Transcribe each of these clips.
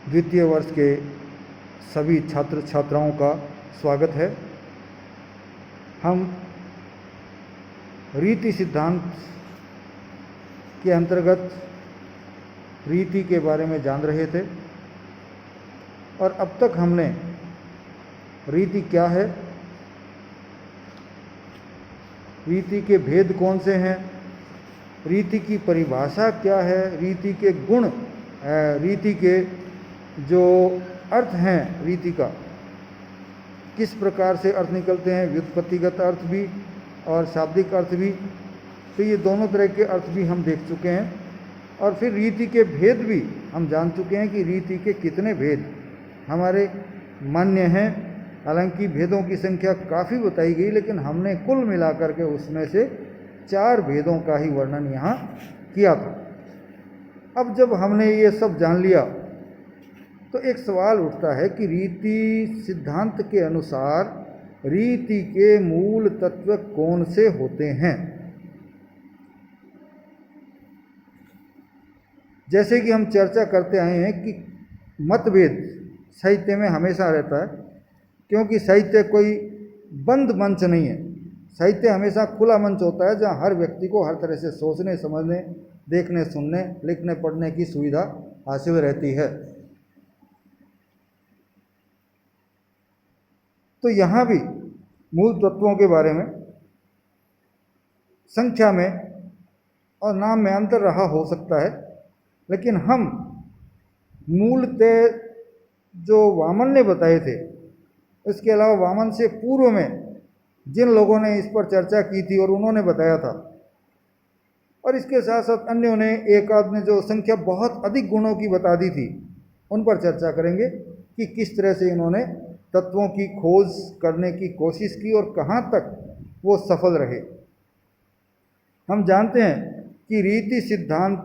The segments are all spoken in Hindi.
द्वितीय वर्ष के सभी छात्र छात्राओं का स्वागत है। हम रीति सिद्धांत के अंतर्गत रीति के बारे में जान रहे थे और अब तक हमने रीति क्या है, रीति के भेद कौन से हैं, रीति की परिभाषा क्या है, रीति के गुण, रीति के जो अर्थ हैं, रीति का किस प्रकार से अर्थ निकलते हैं, व्युत्पत्तिगत अर्थ भी और शाब्दिक अर्थ भी। तो ये दोनों तरह के अर्थ भी हम देख चुके हैं और फिर रीति के भेद भी हम जान चुके हैं कि रीति के कितने भेद हमारे मान्य हैं। हालांकि भेदों की संख्या काफ़ी बताई गई, लेकिन हमने कुल मिलाकर के उसमें से 4 भेदों का ही वर्णन यहाँ किया था। अब जब हमने ये सब जान लिया तो एक सवाल उठता है कि रीति सिद्धांत के अनुसार रीति के मूल तत्व कौन से होते हैं। जैसे कि हम चर्चा करते आए हैं कि मतभेद साहित्य में हमेशा रहता है, क्योंकि साहित्य कोई बंद मंच नहीं है। साहित्य हमेशा खुला मंच होता है जहाँ हर व्यक्ति को हर तरह से सोचने, समझने, देखने, सुनने, लिखने, पढ़ने की सुविधा हासिल रहती है। तो यहाँ भी मूल तत्वों के बारे में संख्या में और नाम में अंतर रहा हो सकता है, लेकिन हम मूलतः जो वामन ने बताए थे, इसके अलावा वामन से पूर्व में जिन लोगों ने इस पर चर्चा की थी और उन्होंने बताया था, और इसके साथ साथ अन्यों ने एक आध ने जो संख्या बहुत अधिक गुणों की बता दी थी, उन पर चर्चा करेंगे कि किस तरह से इन्होंने तत्वों की खोज करने की कोशिश की और कहाँ तक वो सफल रहे। हम जानते हैं कि रीति सिद्धांत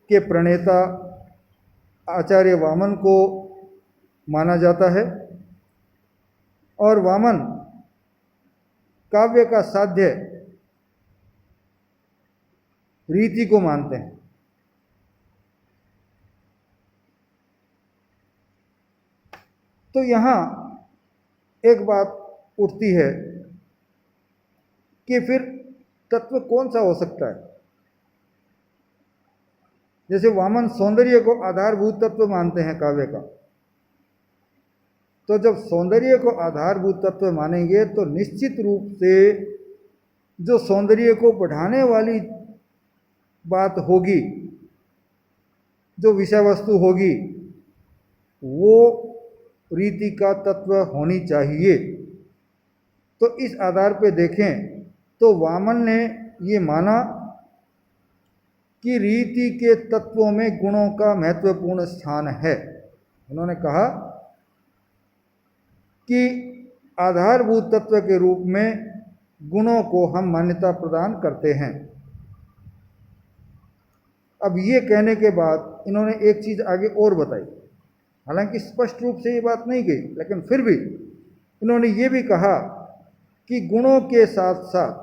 के प्रणेता आचार्य वामन को माना जाता है और वामन काव्य का साध्य रीति को मानते हैं। तो यहाँ एक बात उठती है कि फिर तत्व कौन सा हो सकता है। जैसे वामन सौंदर्य को आधारभूत तत्व मानते हैं काव्य का, तो जब सौंदर्य को आधारभूत तत्व मानेंगे तो निश्चित रूप से जो सौंदर्य को बढ़ाने वाली बात होगी, जो विषय वस्तु होगी, वो रीति का तत्व होनी चाहिए। तो इस आधार पे देखें तो वामन ने ये माना कि रीति के तत्वों में गुणों का महत्वपूर्ण स्थान है। उन्होंने कहा कि आधारभूत तत्व के रूप में गुणों को हम मान्यता प्रदान करते हैं। अब ये कहने के बाद इन्होंने एक चीज़ आगे और बताई, हालांकि स्पष्ट रूप से ये बात नहीं गई, लेकिन फिर भी इन्होंने ये भी कहा कि गुणों के साथ साथ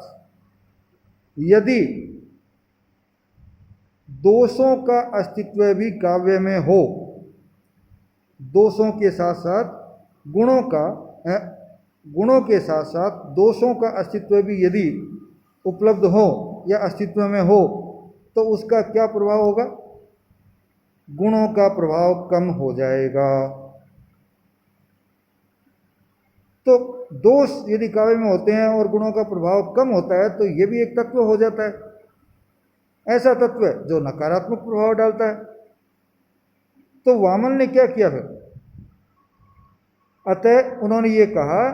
यदि दोषों का अस्तित्व भी काव्य में हो, दोषों के साथ साथ गुणों के साथ साथ दोषों का अस्तित्व भी यदि उपलब्ध हो या अस्तित्व में हो, तो उसका क्या प्रभाव होगा? गुणों का प्रभाव कम हो जाएगा। तो दोष यदि काव्य में होते हैं और गुणों का प्रभाव कम होता है, तो ये भी एक तत्व हो जाता है, ऐसा तत्व जो नकारात्मक प्रभाव डालता है। तो वामन ने क्या किया फिर? अतः उन्होंने ये कहा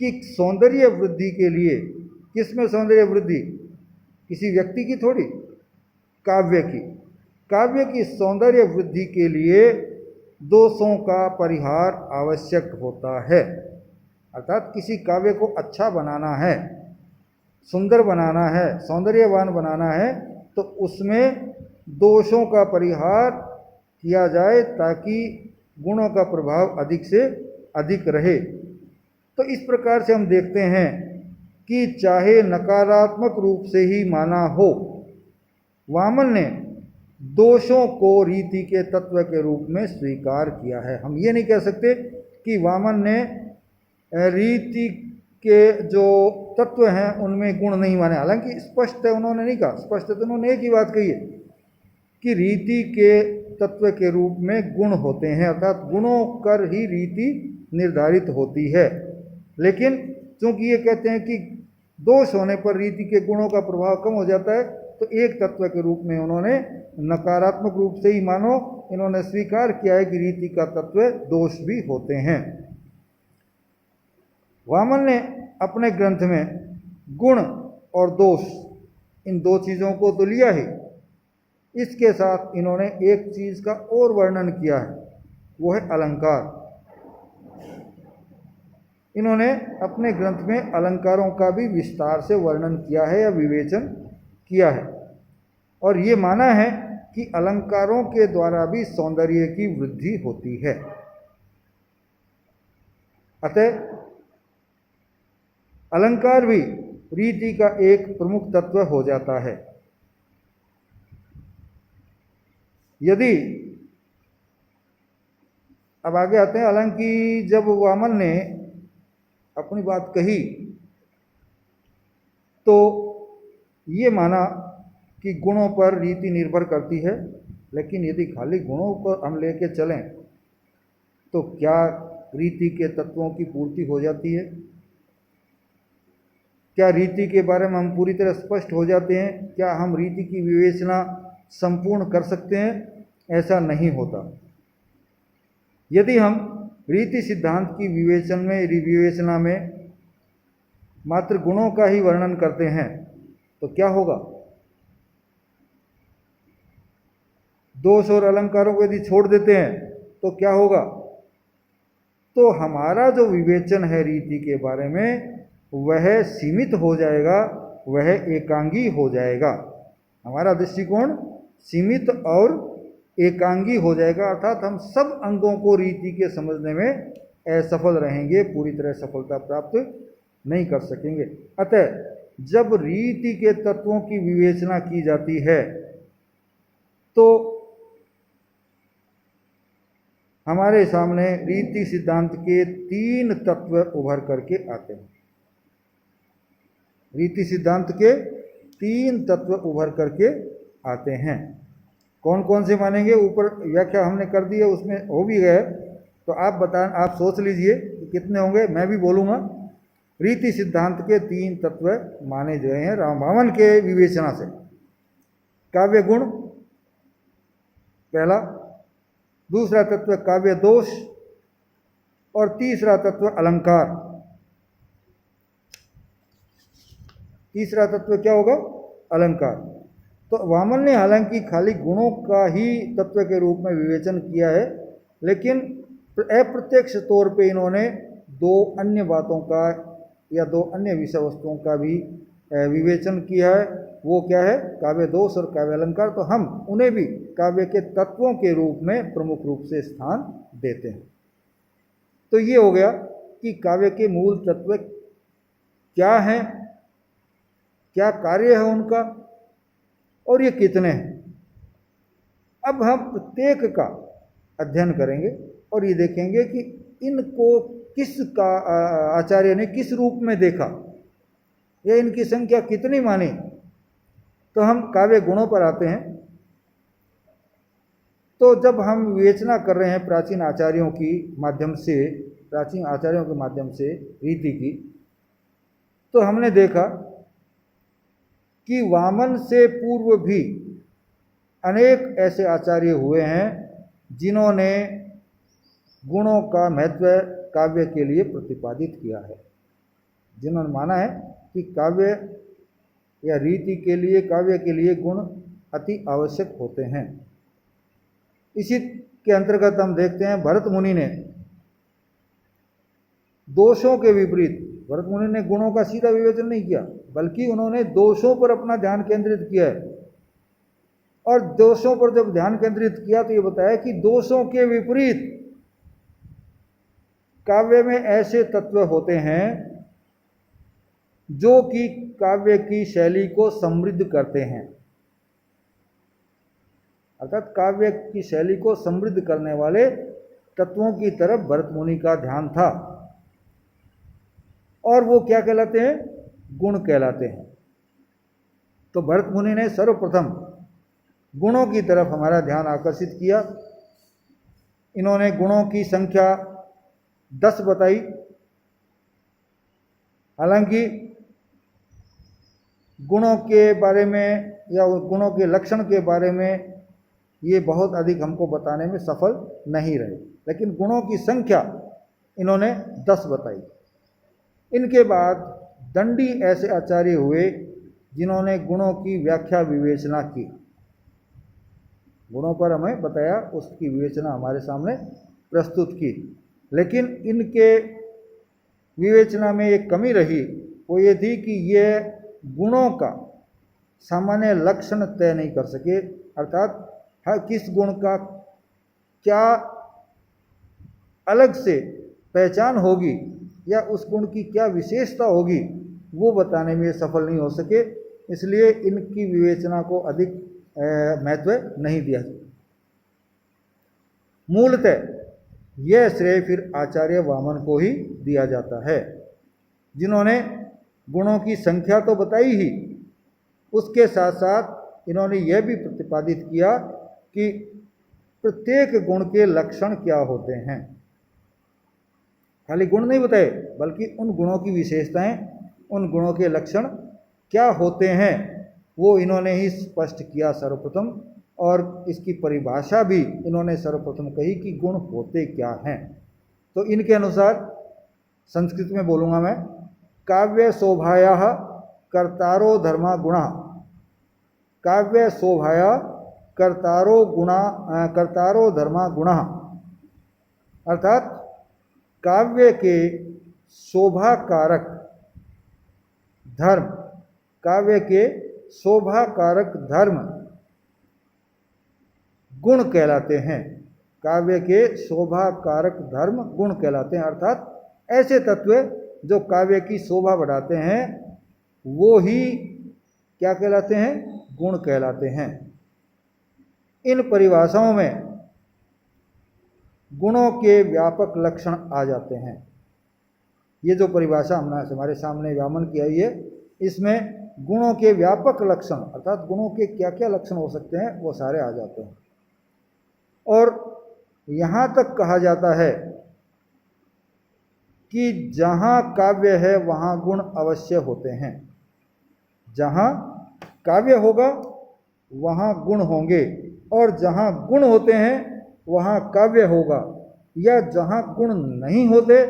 कि सौंदर्य वृद्धि के लिए, किसमें सौंदर्य वृद्धि? किसी व्यक्ति की थोड़ी, काव्य की। काव्य की सौंदर्य वृद्धि के लिए दोषों का परिहार आवश्यक होता है। अर्थात किसी काव्य को अच्छा बनाना है, सुंदर बनाना है, सौंदर्यवान बनाना है, तो उसमें दोषों का परिहार किया जाए ताकि गुणों का प्रभाव अधिक से अधिक रहे। तो इस प्रकार से हम देखते हैं कि चाहे नकारात्मक रूप से ही माना हो, वामन ने दोषों को रीति के तत्व के रूप में स्वीकार किया है। हम ये नहीं कह सकते कि वामन ने रीति के जो तत्व हैं उनमें गुण नहीं माने। हालांकि स्पष्ट है उन्होंने नहीं कहा, स्पष्ट तो उन्होंने एक ही बात कही है कि रीति के तत्व के रूप में गुण होते हैं, अर्थात गुणों कर ही रीति निर्धारित होती है। लेकिन चूंकि ये कहते हैं कि दोष होने पर रीति के गुणों का प्रभाव कम हो जाता है, तो एक तत्व के रूप में उन्होंने नकारात्मक रूप से ही मानो इन्होंने स्वीकार किया है कि रीति का तत्व दोष भी होते हैं। वामन ने अपने ग्रंथ में गुण और दोष इन दो चीज़ों को तो लिया ही, इसके साथ इन्होंने एक चीज़ का और वर्णन किया है, वो है अलंकार। इन्होंने अपने ग्रंथ में अलंकारों का भी विस्तार से वर्णन किया है या विवेचन किया है, और ये माना है कि अलंकारों के द्वारा भी सौंदर्य की वृद्धि होती है। अतः अलंकार भी रीति का एक प्रमुख तत्व हो जाता है। यदि अब आगे आते हैं, हालांकि जब वामन ने अपनी बात कही तो ये माना कि गुणों पर रीति निर्भर करती है, लेकिन यदि खाली गुणों को हम लेके चलें तो क्या रीति के तत्वों की पूर्ति हो जाती है? क्या रीति के बारे में हम पूरी तरह स्पष्ट हो जाते हैं? क्या हम रीति की विवेचना संपूर्ण कर सकते हैं? ऐसा नहीं होता। यदि हम रीति सिद्धांत की विवेचना में मात्र गुणों का ही वर्णन करते हैं तो क्या होगा? दोष और अलंकारों को यदि छोड़ देते हैं तो क्या होगा? तो हमारा जो विवेचन है रीति के बारे में वह सीमित हो जाएगा, वह एकांगी हो जाएगा। हमारा दृष्टिकोण सीमित और एकांगी हो जाएगा, अर्थात हम सब अंगों को रीति के समझने में असफल रहेंगे, पूरी तरह सफलता प्राप्त नहीं कर सकेंगे। अतः जब रीति के तत्वों की विवेचना की जाती है तो हमारे सामने रीति सिद्धांत के 3 तत्व उभर करके आते हैं। रीति सिद्धांत के 3 तत्व उभर करके आते हैं। कौन कौन से मानेंगे? ऊपर व्याख्या हमने कर दी है, उसमें हो भी गए, तो आप सोच लीजिए कितने होंगे, मैं भी बोलूँगा। रीति सिद्धांत के 3 तत्व माने जो हैं वामन के विवेचना से। काव्य गुण पहला, दूसरा तत्व काव्य दोष, और तीसरा तत्व अलंकार। तीसरा तत्व क्या होगा? अलंकार। तो वामन ने हालांकि खाली गुणों का ही तत्व के रूप में विवेचन किया है, लेकिन अप्रत्यक्ष तौर पे इन्होंने 2 अन्य बातों का या 2 अन्य विषय वस्तुओं का भी विवेचन किया है। वो क्या है? काव्य दोष और काव्य अलंकार। तो हम उन्हें भी काव्य के तत्वों के रूप में प्रमुख रूप से स्थान देते हैं। तो ये हो गया कि काव्य के मूल तत्व क्या हैं, क्या कार्य है उनका, और ये कितने हैं। अब हम प्रत्येक का अध्ययन करेंगे और ये देखेंगे कि इनको आचार्य ने किस रूप में देखा या इनकी संख्या कितनी मानी। तो हम काव्य गुणों पर आते हैं। तो जब हम विवेचना कर रहे हैं प्राचीन आचार्यों के माध्यम से रीति की, तो हमने देखा कि वामन से पूर्व भी अनेक ऐसे आचार्य हुए हैं जिन्होंने गुणों का महत्व काव्य के लिए प्रतिपादित किया है, जिन्होंने माना है कि काव्य या रीति के लिए, काव्य के लिए गुण अति आवश्यक होते हैं। इसी के अंतर्गत हम देखते हैं भरत मुनि ने दोषों के विपरीत, भरत मुनि ने गुणों का सीधा विवेचन नहीं किया, बल्कि उन्होंने दोषों पर अपना ध्यान केंद्रित किया है। और दोषों पर जब ध्यान केंद्रित किया तो ये बताया कि दोषों के विपरीत काव्य में ऐसे तत्व होते हैं जो कि काव्य की शैली को समृद्ध करते हैं। अर्थात काव्य की शैली को समृद्ध करने वाले तत्वों की तरफ भरत मुनि का ध्यान था। और वो क्या कहलाते हैं? गुण कहलाते हैं। तो भरत मुनि ने सर्वप्रथम गुणों की तरफ हमारा ध्यान आकर्षित किया। इन्होंने गुणों की संख्या 10 बताई। हालांकि गुणों के बारे में या गुणों के लक्षण के बारे में ये बहुत अधिक हमको बताने में सफल नहीं रहे, लेकिन गुणों की संख्या इन्होंने 10 बताई। इनके बाद दंडी ऐसे आचार्य हुए जिन्होंने गुणों की व्याख्या विवेचना की। गुणों पर हमें बताया, उसकी विवेचना हमारे सामने प्रस्तुत की। लेकिन इनके विवेचना में एक कमी रही, वो ये थी कि ये गुणों का सामान्य लक्षण तय नहीं कर सके। अर्थात हर किस गुण का क्या अलग से पहचान होगी या उस गुण की क्या विशेषता होगी, वो बताने में सफल नहीं हो सके। इसलिए इनकी विवेचना को अधिक महत्व नहीं दिया। मूलतः यह श्रेय फिर आचार्य वामन को ही दिया जाता है, जिन्होंने गुणों की संख्या तो बताई ही, उसके साथ साथ इन्होंने यह भी प्रतिपादित किया कि प्रत्येक गुण के लक्षण क्या होते हैं। खाली गुण नहीं बताए, बल्कि उन गुणों की विशेषताएं, उन गुणों के लक्षण क्या होते हैं, वो इन्होंने ही स्पष्ट किया सर्वप्रथम। और इसकी परिभाषा भी इन्होंने सर्वप्रथम कही कि गुण होते क्या हैं। तो इनके अनुसार, संस्कृत में बोलूँगा मैं, काव्य शोभायाः कर्तारो धर्मा गुणा, काव्य शोभाया कर्तारो धर्मा गुणा। अर्थात काव्य के शोभा कारक धर्म, काव्य के शोभा कारक धर्म गुण कहलाते हैं। काव्य के शोभा कारक धर्म गुण कहलाते हैं। अर्थात ऐसे तत्व जो काव्य की शोभा बढ़ाते हैं, वो ही क्या कहलाते हैं? गुण कहलाते हैं। इन परिभाषाओं में गुणों के व्यापक लक्षण आ जाते हैं। ये जो परिभाषा हमारे सामने वामन की आई है, इसमें गुणों के व्यापक लक्षण, अर्थात गुणों के क्या क्या लक्षण हो सकते हैं, वो सारे आ जाते हैं। और यहाँ तक कहा जाता है कि जहाँ काव्य है वहाँ गुण अवश्य होते हैं। जहाँ काव्य होगा वहाँ गुण होंगे, और जहाँ गुण होते हैं वहाँ काव्य होगा, या जहाँ गुण नहीं होते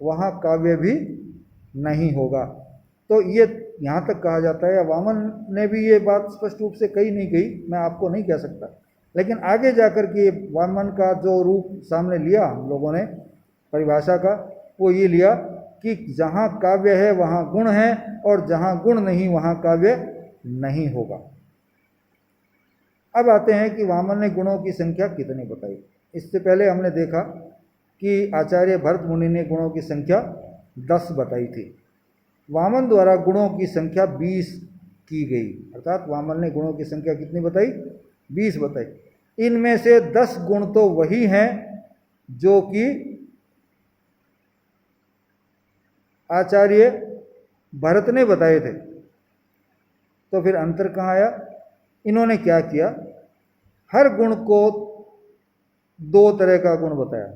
वहाँ काव्य भी नहीं होगा। तो ये यहाँ तक कहा जाता है। वामन ने भी ये बात स्पष्ट रूप से कही नहीं कही, मैं आपको नहीं कह सकता, लेकिन आगे जाकर के वामन का जो रूप सामने लिया हम लोगों ने परिभाषा का, वो ये लिया कि जहाँ काव्य है वहाँ गुण है, और जहाँ गुण नहीं वहाँ काव्य नहीं होगा। अब आते हैं कि वामन ने गुणों की संख्या कितनी बताई। इससे पहले हमने देखा कि आचार्य भरत मुनि ने गुणों की संख्या 10 बताई थी। वामन द्वारा गुणों की संख्या 20 की गई। अर्थात वामन ने गुणों की संख्या कितनी बताई? 20 बताई। इनमें से 10 गुण तो वही हैं जो कि आचार्य भरत ने बताए थे। तो फिर अंतर कहाँ आया? इन्होंने क्या किया? हर गुण को 2 तरह का गुण बताया।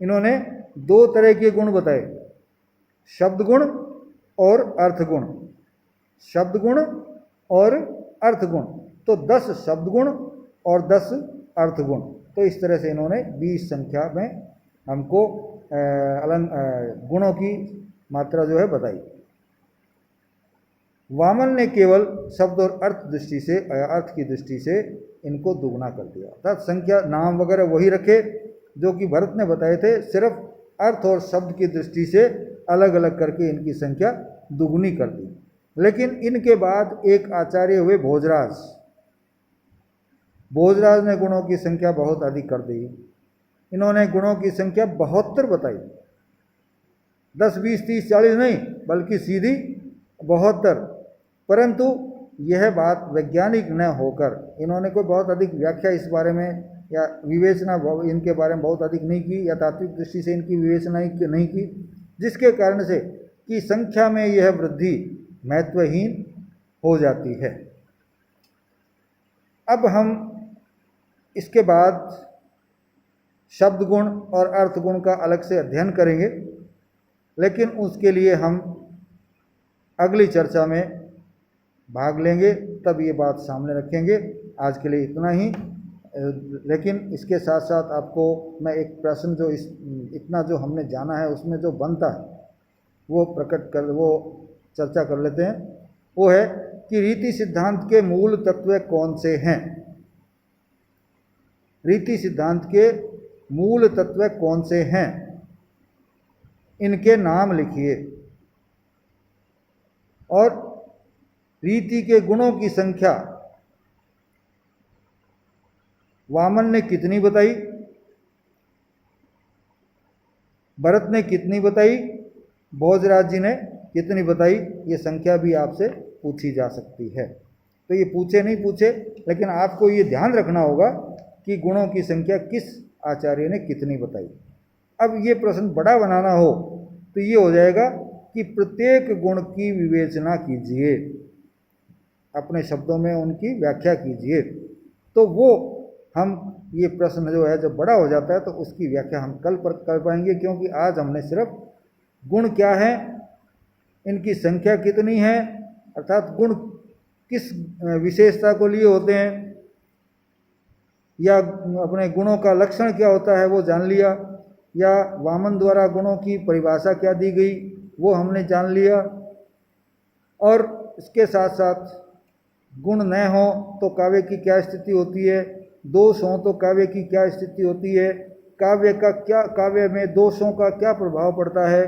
इन्होंने 2 तरह के गुण बताए, शब्द गुण और अर्थ गुण। शब्द गुण और अर्थ गुण, तो 10 शब्द गुण और 10 अर्थ गुण। तो इस तरह से इन्होंने 20 संख्या में हमको गुणों की मात्रा जो है बताई। वामन ने केवल शब्द और अर्थ की दृष्टि से इनको दुगना कर दिया। अर्थात संख्या नाम वगैरह वही रखे जो कि भरत ने बताए थे, सिर्फ अर्थ और शब्द की दृष्टि से अलग अलग करके इनकी संख्या दुगनी कर दी। लेकिन इनके बाद एक आचार्य हुए भोजराज। भोजराज ने गुणों की संख्या बहुत अधिक कर दी। इन्होंने गुणों की संख्या 72 बताई। 10, 20, 30, 40 नहीं, बल्कि सीधी 72। परंतु यह बात वैज्ञानिक न होकर, इन्होंने कोई बहुत अधिक व्याख्या इस बारे में या विवेचना इनके बारे में बहुत अधिक नहीं की, या तात्विक दृष्टि से इनकी विवेचना नहीं की, जिसके कारण से कि संख्या में यह वृद्धि महत्वहीन हो जाती है। अब हम इसके बाद शब्द गुण और अर्थ गुण का अलग से अध्ययन करेंगे, लेकिन उसके लिए हम अगली चर्चा में भाग लेंगे, तब ये बात सामने रखेंगे। आज के लिए इतना ही। लेकिन इसके साथ साथ आपको मैं एक प्रश्न जो इतना जो हमने जाना है उसमें जो बनता है वो चर्चा कर लेते हैं। वो है कि रीति सिद्धांत के मूल तत्व कौन से हैं। रीति सिद्धांत के मूल तत्व कौन से हैं, इनके नाम लिखिए। और रीति के गुणों की संख्या वामन ने कितनी बताई, भरत ने कितनी बताई, भोजराज जी ने कितनी बताई, ये संख्या भी आपसे पूछी जा सकती है। तो ये पूछे नहीं पूछे, लेकिन आपको ये ध्यान रखना होगा कि गुणों की संख्या किस आचार्य ने कितनी बताई। अब ये प्रश्न बड़ा बनाना हो तो ये हो जाएगा कि प्रत्येक गुण की विवेचना कीजिए, अपने शब्दों में उनकी व्याख्या कीजिए। तो वो हम ये प्रश्न जो है जब बड़ा हो जाता है तो उसकी व्याख्या हम कल पर कर पाएंगे, क्योंकि आज हमने सिर्फ गुण क्या है, इनकी संख्या कितनी है, अर्थात गुण किस विशेषता को लिए होते हैं, या अपने गुणों का लक्षण क्या होता है वो जान लिया, या वामन द्वारा गुणों की परिभाषा क्या दी गई वो हमने जान लिया। और इसके साथ साथ गुण न हो तो काव्य की क्या स्थिति होती है, दोष हो तो काव्य की क्या स्थिति होती है, काव्य में दोषों का क्या प्रभाव पड़ता है,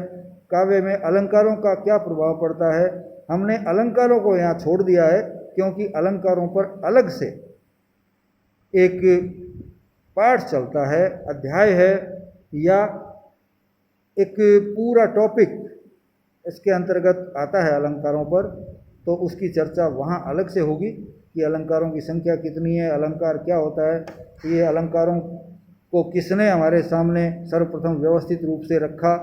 काव्य में अलंकारों का क्या प्रभाव पड़ता है। हमने अलंकारों को यहाँ छोड़ दिया है, क्योंकि अलंकारों पर अलग से एक पाठ चलता है, अध्याय है, या एक पूरा टॉपिक इसके अंतर्गत आता है अलंकारों पर। तो उसकी चर्चा वहाँ अलग से होगी कि अलंकारों की संख्या कितनी है, अलंकार क्या होता है, ये अलंकारों को किसने हमारे सामने सर्वप्रथम व्यवस्थित रूप से रखा,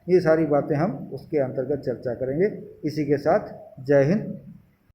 ये सारी बातें हम उसके अंतर्गत चर्चा करेंगे। इसी के साथ जय हिंद,